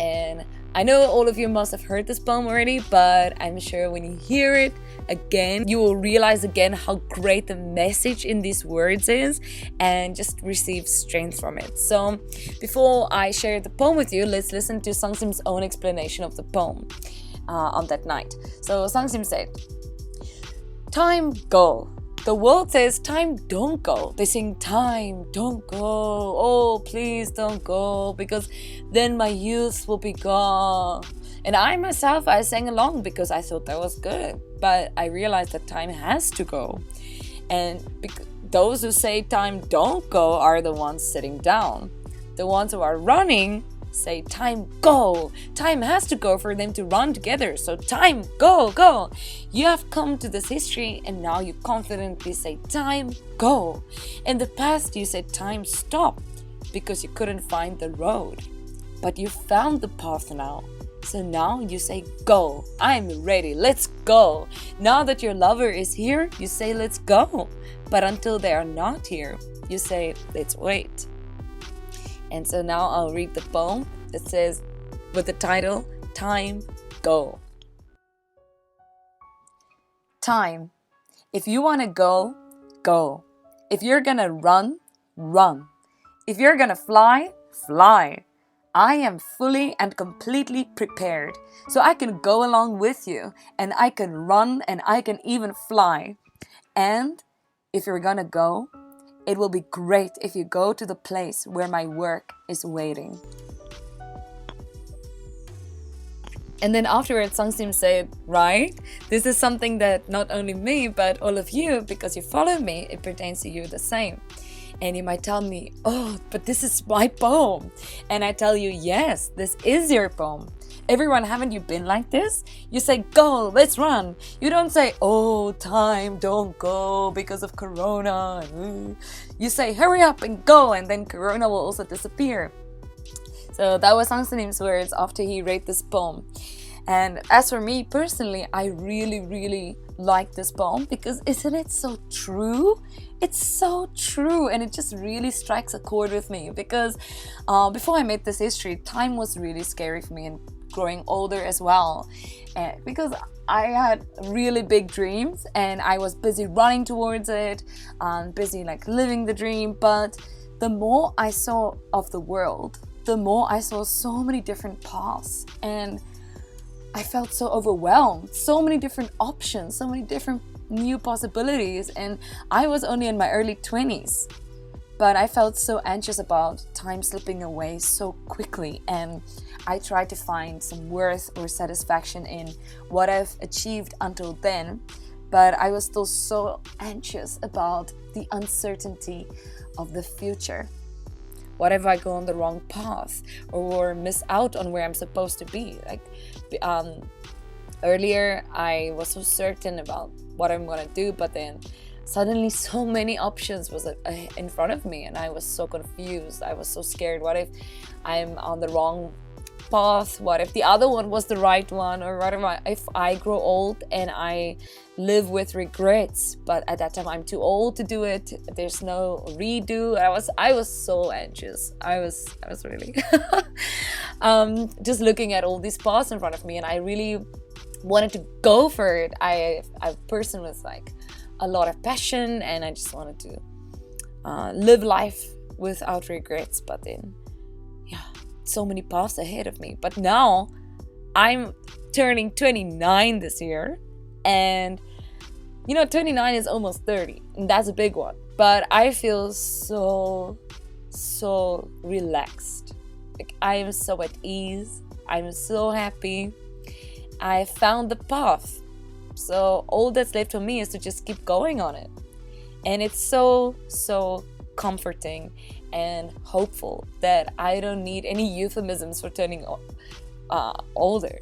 And I know all of you must have heard this poem already, but I'm sure when you hear it again, you will realize again how great the message in these words is, and just receive strength from it. So before I share the poem with you, let's listen to Sangsim's own explanation of the poem on that night. So Sangsim said, "Time go. The world says time don't go. They sing time don't go. Oh, please don't go, because then my youth will be gone." And I myself, I sang along because I thought that was good. But I realized that time has to go. And those who say time don't go are the ones sitting down. The ones who are running say time go. Time has to go for them to run together. So time go, go. You have come to this history, and now you confidently say time go. In the past you said time stop because you couldn't find the road. But you found the path now. So now you say go. I'm ready. Let's go. Now that your lover is here, you say let's go. But until they are not here, you say let's wait. And so now I'll read the poem. It says, with the title, Time Go. Time. If you want to go, go. If you're gonna run, run. If you're gonna fly, fly. I am fully and completely prepared, so I can go along with you, and I can run, and I can even fly. And if you're gonna go, it will be great if you go to the place where my work is waiting. And then afterwards, Sangsim said, right? This is something that not only me, but all of you, because you follow me, it pertains to you the same. And you might tell me, oh, but this is my poem. And I tell you, yes, this is your poem. Everyone, haven't you been like this? You say, go, let's run. You don't say, oh, time, don't go because of Corona. You say, hurry up and go, and then Corona will also disappear. So that was Sangsanim's words after he read this poem. And as for me personally, I really, really like this poem because isn't it so true? It's so true, and it just really strikes a chord with me because before I made this history, time was really scary for me, and growing older as well, because I had really big dreams and I was busy running towards it, busy like living the dream. But the more I saw of the world, the more I saw so many different paths, and I felt so overwhelmed. So many different options, so many different new possibilities, and I was only in my early 20s. But I felt so anxious about time slipping away so quickly, and I tried to find some worth or satisfaction in what I've achieved until then. But I was still so anxious about the uncertainty of the future. What if I go on the wrong path or miss out on where I'm supposed to be? Earlier, I was so certain about what I'm gonna do, but then suddenly so many options was in front of me, and I was so confused. I was so scared. What if I'm on the wrong path? What if the other one was the right one? Or what if I grow old and I live with regrets, but at that time I'm too old to do it? There's no redo. I was so anxious. I was really just looking at all these paths in front of me, and I really wanted to go for it. I'm a person with like a lot of passion, and I just wanted to live life without regrets. But then, yeah, so many paths ahead of me. But now I'm turning 29 this year, and 29 is almost 30, and that's a big one. But I feel so relaxed. Like, I am so at ease. I'm so happy. I found the path. So all that's left for me is to just keep going on it. And it's so comforting and hopeful that I don't need any euphemisms for turning older.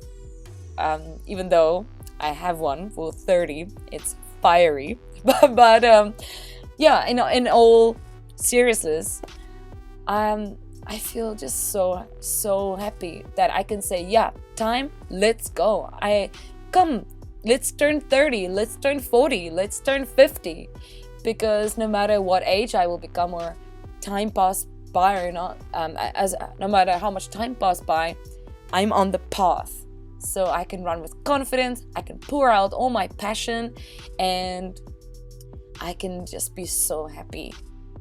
Even though I have one for 30, it's fiery. but yeah, in all seriousness, I feel just so happy that I can say, yeah, time, let's go. Let's turn 30, let's turn 40, let's turn 50. Because no matter what age I will become or time pass by or not, no matter how much time passed by, I'm on the path. So I can run with confidence, I can pour out all my passion, and I can just be so happy.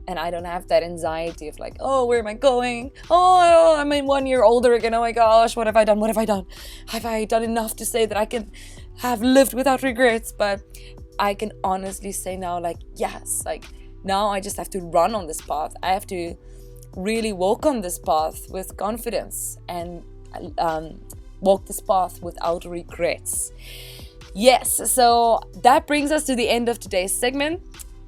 And I don't have that anxiety of like, oh, where am I going? Oh, I'm 1 year older again. Oh my gosh, what have I done? What have I done? Have I done enough to say that I can have lived without regrets? But I can honestly say now, like, yes, like now I just have to run on this path. I have to really walk on this path with confidence and walk this path without regrets. Yes, so that brings us to the end of today's segment.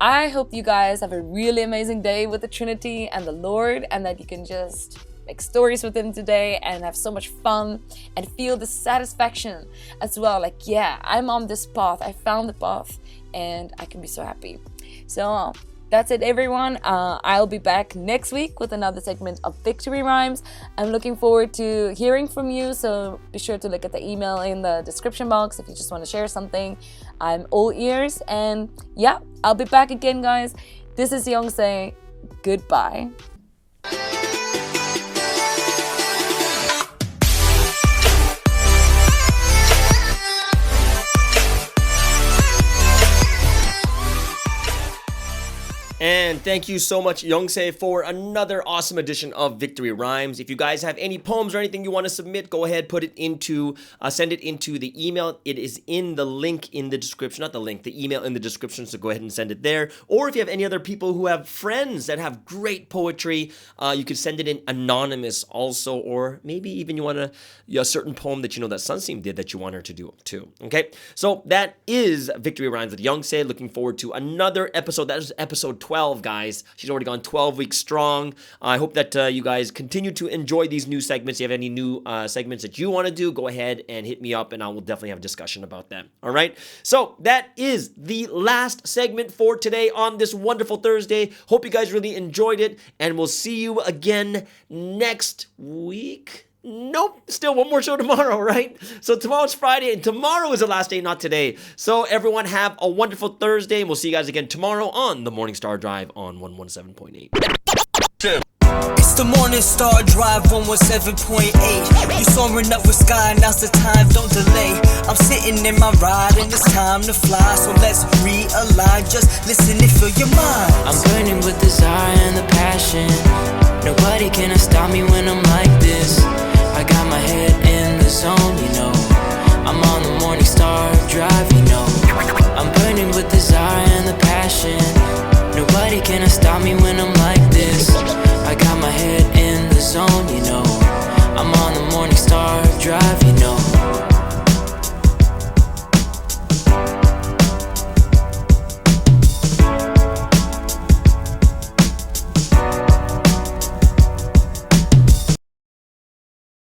I hope you guys have a really amazing day with the Trinity and the Lord, and that you can just make stories with Him today and have so much fun and feel the satisfaction as well. Like, yeah, I'm on this path. I found the path, and I can be so happy. So that's it, everyone. I'll be back next week with another segment of Victory Rhymes. I'm looking forward to hearing from you, so be sure to look at the email in the description box if you just want to share something. I'm all ears, and yeah, I'll be back again, guys. This is Youngse. Goodbye. And thank you so much, Youngse, for another awesome edition of Victory Rhymes. If you guys have any poems or anything you want to submit, go ahead, send it into the email. It is in the link in the description, not the link, the email in the description, so go ahead and send it there. Or if you have any other people who have friends that have great poetry, you can send it in anonymous also, or maybe even you want a certain poem that you know that Sunseam did that you want her to do too, okay? So that is Victory Rhymes with Youngse. Looking forward to another episode. That is episode 12, guys. She's already gone 12 weeks strong. I hope that you guys continue to enjoy these new segments. If you have any new segments that you want to do, go ahead and hit me up, and I will definitely have a discussion about them. All right? So that is the last segment for today on this wonderful Thursday. Hope you guys really enjoyed it, and we'll see you again next week. Nope, still one more show tomorrow, right? So tomorrow's Friday, and tomorrow is the last day, not today. So everyone have a wonderful Thursday, and we'll see you guys again tomorrow on the Morning Star Drive on 117.8. It's the Morning Star Drive 117.8. You soaring up with sky, now's the time, don't delay. I'm sitting in my ride and it's time to fly. So let's realign, just listen and fill your mind. I'm burning with desire and the passion. Nobody can